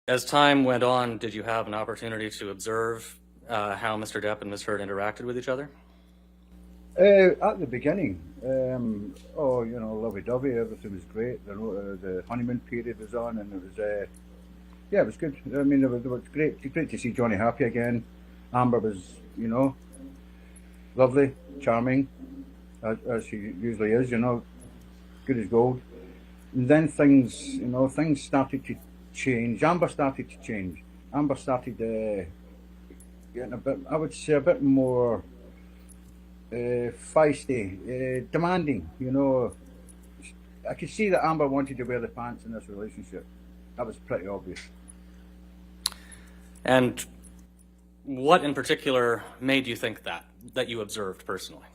As time went on, did you have an opportunity to observe how Mr. Depp and Ms. Heard interacted with each other? At the beginning, lovey-dovey, everything was great. The honeymoon period was on, and it was good. I mean, it was great to see Johnny happy again. Amber was, lovely, charming, as she usually is, good as gold. And then things started to change. Amber started to change. Amber started getting a bit, I would say, a bit more feisty, demanding. I could see that Amber wanted to wear the pants in this relationship. That was pretty obvious. And what in particular made you think that you observed personally?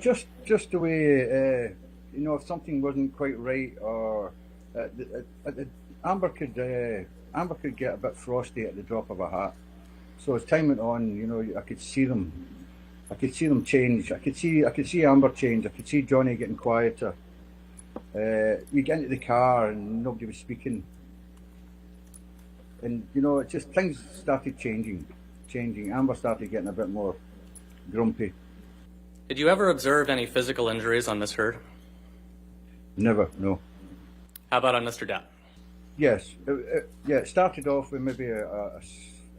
Just the way, if something wasn't quite right, or Amber could get a bit frosty at the drop of a hat. So as time went on, I could see them. I could see them change. I could see Amber change. I could see Johnny getting quieter. We get into the car and nobody was speaking, and it just things started changing. Amber started getting a bit more grumpy. Did you ever observe any physical injuries on Miss Heard? Never, no. How about on Mr. Depp? Yes, it started off with maybe a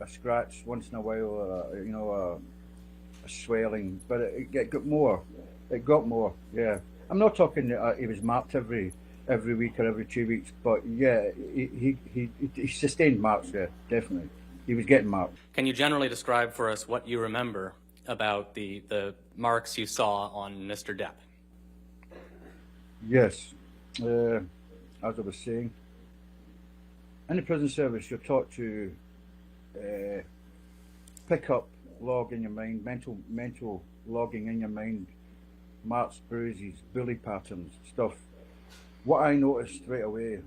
scratch once in a while, a swelling, but it got more. It got more. Yeah, I'm not talking he was marked every week or every 2 weeks, but yeah, he sustained marks. Yeah, definitely, he was getting marked. Can you generally describe for us what you remember about the marks you saw on Mr. Depp? Yes, as I was saying, in the prison service, you're taught to pick up, log in your mind, mental logging in your mind, marks, bruises, bully patterns, stuff. What I noticed right away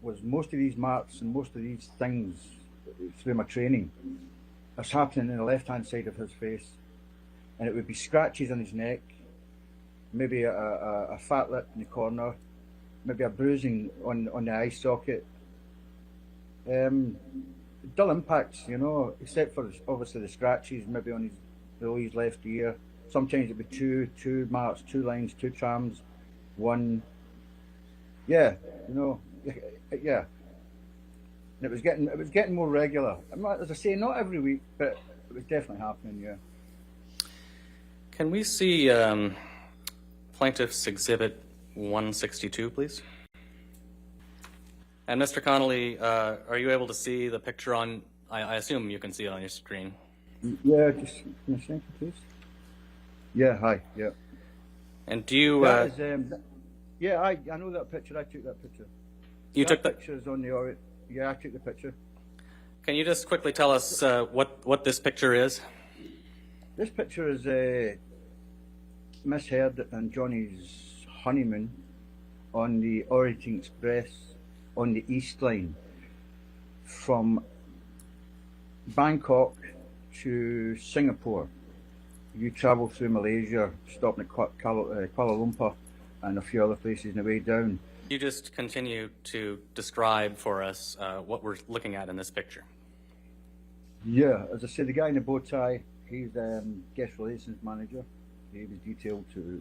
was most of these marks and most of these things through my training is happening in the left-hand side of his face, and it would be scratches on his neck, maybe a fat lip in the corner, maybe a bruising on the eye socket. Dull impacts, except for obviously the scratches, maybe on his left ear. Sometimes it'd be two marks, 2 lines, 2 trams, 1. Yeah, yeah. And it was getting more regular. As I say, not every week, but it was definitely happening. Yeah. Can we see Plaintiff's Exhibit 162, please? And Mr. Connolly, are you able to see the picture on, I assume you can see it on your screen. Yeah, just give me a second, please. Yeah, hi, yeah. And do you... yeah, I know that picture. I took that picture. You that took the picture's on the... Yeah, I took the picture. Can you just quickly tell us what this picture is? This picture is Miss Heard and Johnny's honeymoon on the Orient Express on the East Line from Bangkok to Singapore. You travel through Malaysia, stopping at Kuala Lumpur and a few other places on the way down. You just continue to describe for us what we're looking at in this picture. Yeah, as I say, the guy in the bow tie, he's guest relations manager. He was detailed to,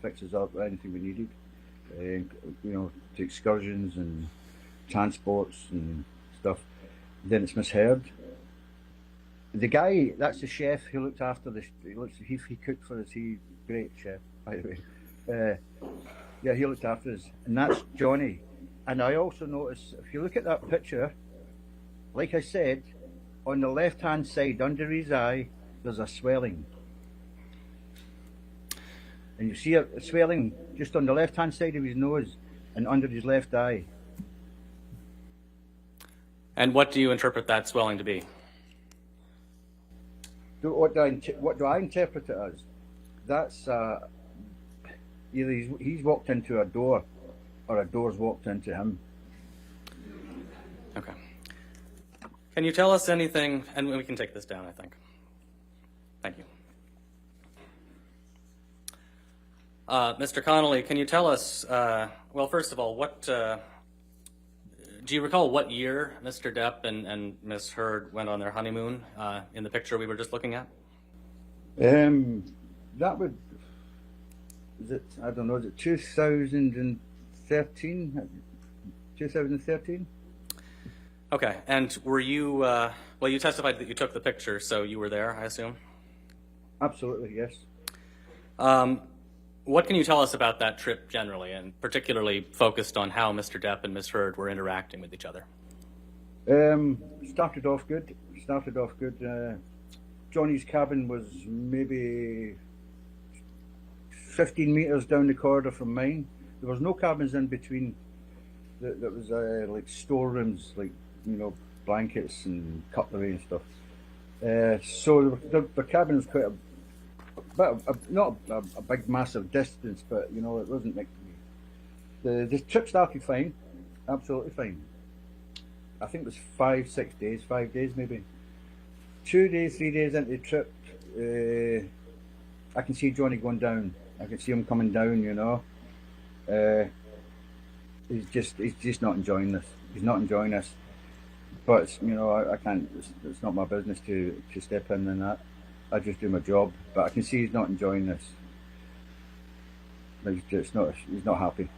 fix us up anything we needed. To excursions and transports and stuff. Then it's Miss Heard. The guy, that's the chef who looked after this. He cooked for us. He's a great chef, by the way. Yeah, he looked after us, and that's Johnny. And I also noticed, if you look at that picture, like I said, on the left-hand side under his eye, there's a swelling. And you see a swelling just on the left-hand side of his nose and under his left eye. And what do you interpret that swelling to be? What do I interpret it as? That's either he's walked into a door or a door's walked into him. Okay. Can you tell us anything, and we can take this down, I think. Thank you. Mr. Connolly, can you tell us, well, first of all, what Do you recall what year Mr. Depp and Miss Heard went on their honeymoon in the picture we were just looking at? That would, is it, I don't know, is it 2013? 2013? Okay, and were you, well, you testified that you took the picture, so you were there, I assume? Absolutely, yes. What can you tell us about that trip generally, and particularly focused on how Mr. Depp and Miss Heard were interacting with each other? Started off good. Johnny's cabin was maybe 15 meters down the corridor from mine. There was no cabins in between. There was like storerooms, like, you know, blankets and cutlery and stuff. So the cabin was quite not a big massive distance, but you know, it wasn't like the trip started fine, absolutely fine. I think it was 5 days maybe. 2 days, 3 days into the trip, I can see Johnny going down. I can see him coming down, you know. He's just not enjoying this. He's not enjoying this. But you know, I can't. It's not my business to step in and that. I just do my job. But I can see he's not enjoying this. He's not happy.